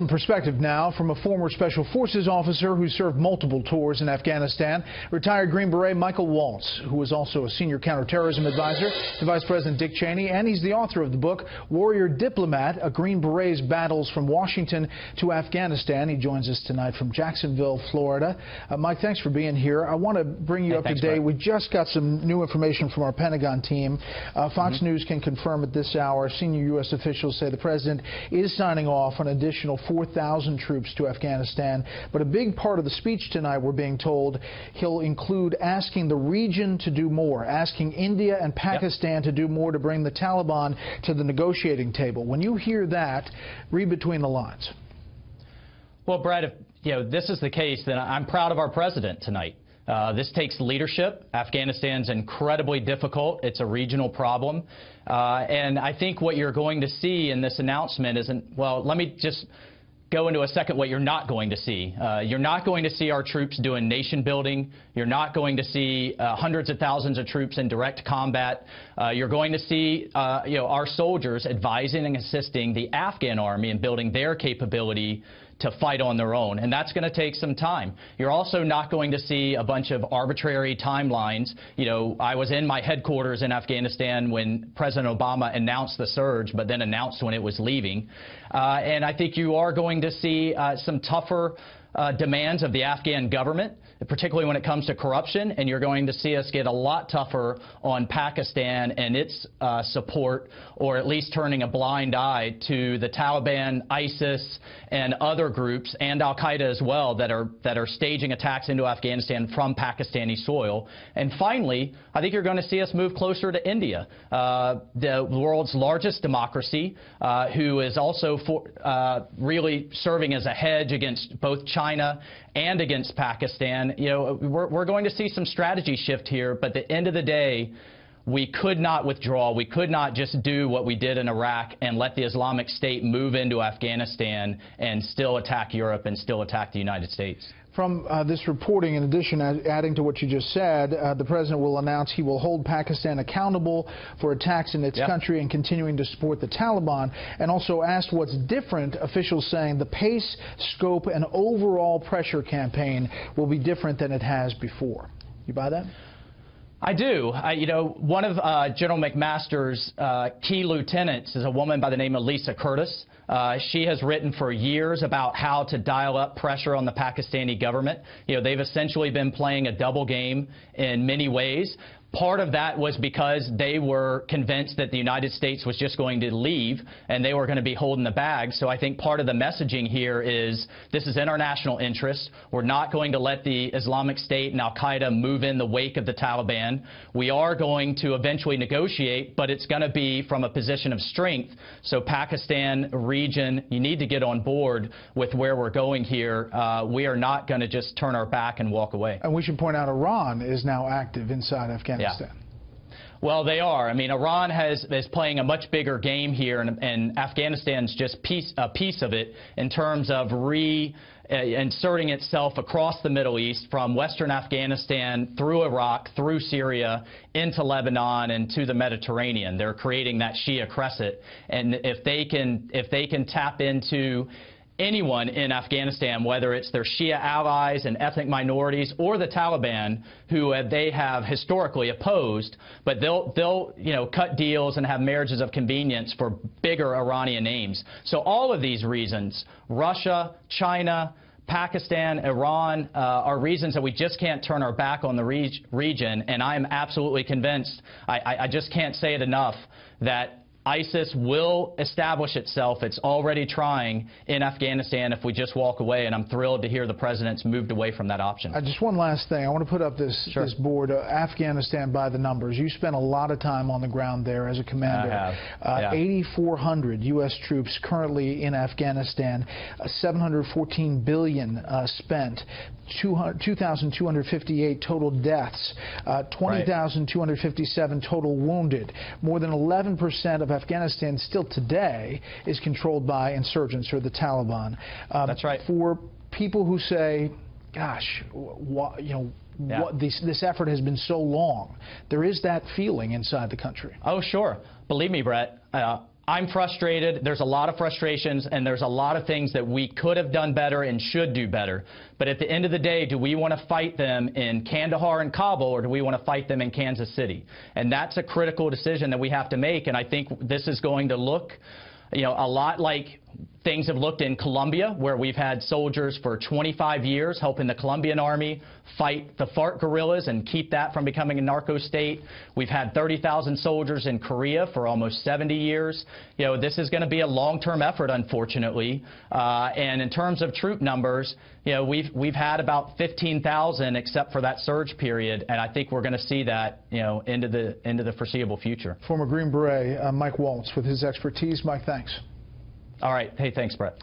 Perspective now from a former Special Forces officer who served multiple tours in Afghanistan, retired Green Beret Michael Waltz, who was also a senior counterterrorism advisor to Vice President Dick Cheney, and he's the author of the book Warrior Diplomat, A Green Beret's Battles from Washington to Afghanistan. He joins us tonight from Jacksonville, Florida. Mike, thanks for being here. I want to bring you up to date. We just got some new information from our Pentagon team. Fox News can confirm at this hour, senior U.S. officials say the president is signing off on additional 4,000 troops to Afghanistan. But a big part of the speech tonight, we're being told, he'll include asking the region to do more, asking India and Pakistan to do more to bring the Taliban to the negotiating table. When you hear that, read between the lines. Well, Brad, if this is the case, then I'm proud of our president tonight. This takes leadership. Afghanistan's incredibly difficult. It's a regional problem. And I think what you're going to see in this announcement isn't, well, let me just go into a second what you're not going to see. You're not going to see our troops doing nation building. You're not going to see hundreds of thousands of troops in direct combat. You're going to see our soldiers advising and assisting the Afghan army in building their capability to fight on their own, and that's going to take some time. You're also not going to see a bunch of arbitrary timelines. I was in my headquarters in Afghanistan when President Obama announced the surge, but then announced when it was leaving. And I think you are going to see some tougher demands of the Afghan government, particularly when it comes to corruption, and you're going to see us get a lot tougher on Pakistan and its support, or at least turning a blind eye to the Taliban, ISIS, and other groups, and Al-Qaeda as well, that are staging attacks into Afghanistan from Pakistani soil. And finally, I think you're going to see us move closer to India, the world's largest democracy, who is also really serving as a hedge against both China and against Pakistan. We're going to see some strategy shift here, but at the end of the day, we could not withdraw. We could not just do what we did in Iraq and let the Islamic State move into Afghanistan and still attack Europe and still attack the United States. From this reporting, in addition, adding to what you just said, the president will announce he will hold Pakistan accountable for attacks in its country and continuing to support the Taliban, and also asked what's different, officials saying the pace, scope, and overall pressure campaign will be different than it has before. You buy that? I do. One of General McMaster's key lieutenants is a woman by the name of Lisa Curtis. She has written for years about how to dial up pressure on the Pakistani government. They've essentially been playing a double game in many ways. Part of that was because they were convinced that the United States was just going to leave and they were going to be holding the bag. So I think part of the messaging here is this is in our national interest. We're not going to let the Islamic State and Al-Qaeda move in the wake of the Taliban. We are going to eventually negotiate, but it's going to be from a position of strength. So Pakistan region, you need to get on board with where we're going here. We are not going to just turn our back and walk away. And we should point out Iran is now active inside Afghanistan. Yeah. Well, they are. I mean, Iran is playing a much bigger game here, and Afghanistan's just a piece of it in terms of inserting itself across the Middle East from Western Afghanistan through Iraq, through Syria, into Lebanon, and to the Mediterranean. They're creating that Shia crescent, and if they can tap into anyone in Afghanistan, whether it's their Shia allies and ethnic minorities or the Taliban, who they have historically opposed, but they'll cut deals and have marriages of convenience for bigger Iranian names. So all of these reasons, Russia, China, Pakistan, Iran, are reasons that we just can't turn our back on the region, and I'm absolutely convinced, I just can't say it enough, that ISIS will establish itself. It's already trying in Afghanistan if we just walk away, and I'm thrilled to hear the president's moved away from that option. Just one last thing. I want to put up this board, Afghanistan by the numbers. You spent a lot of time on the ground there as a commander. I have. 8,400 U.S. troops currently in Afghanistan, $714 billion spent, 2,258 total deaths, 20,257 total wounded. More than 11% of Afghanistan still today is controlled by insurgents or the Taliban. That's right. For people who say, gosh, this effort has been so long, there is that feeling inside the country. Oh, sure. Believe me, Brett, I'm frustrated. There's a lot of frustrations, and there's a lot of things that we could have done better and should do better. But at the end of the day, do we want to fight them in Kandahar and Kabul, or do we want to fight them in Kansas City? And that's a critical decision that we have to make, and I think this is going to look, a lot like things have looked in Colombia, where we've had soldiers for 25 years helping the Colombian army fight the FARC guerrillas and keep that from becoming a narco state. We've had 30,000 soldiers in Korea for almost 70 years. This is going to be a long-term effort, unfortunately. And in terms of troop numbers, we've had about 15,000 except for that surge period, and I think we're going to see that, into the foreseeable future. Former Green Beret Mike Waltz with his expertise. Mike, thanks. All right. Hey, thanks, Brett.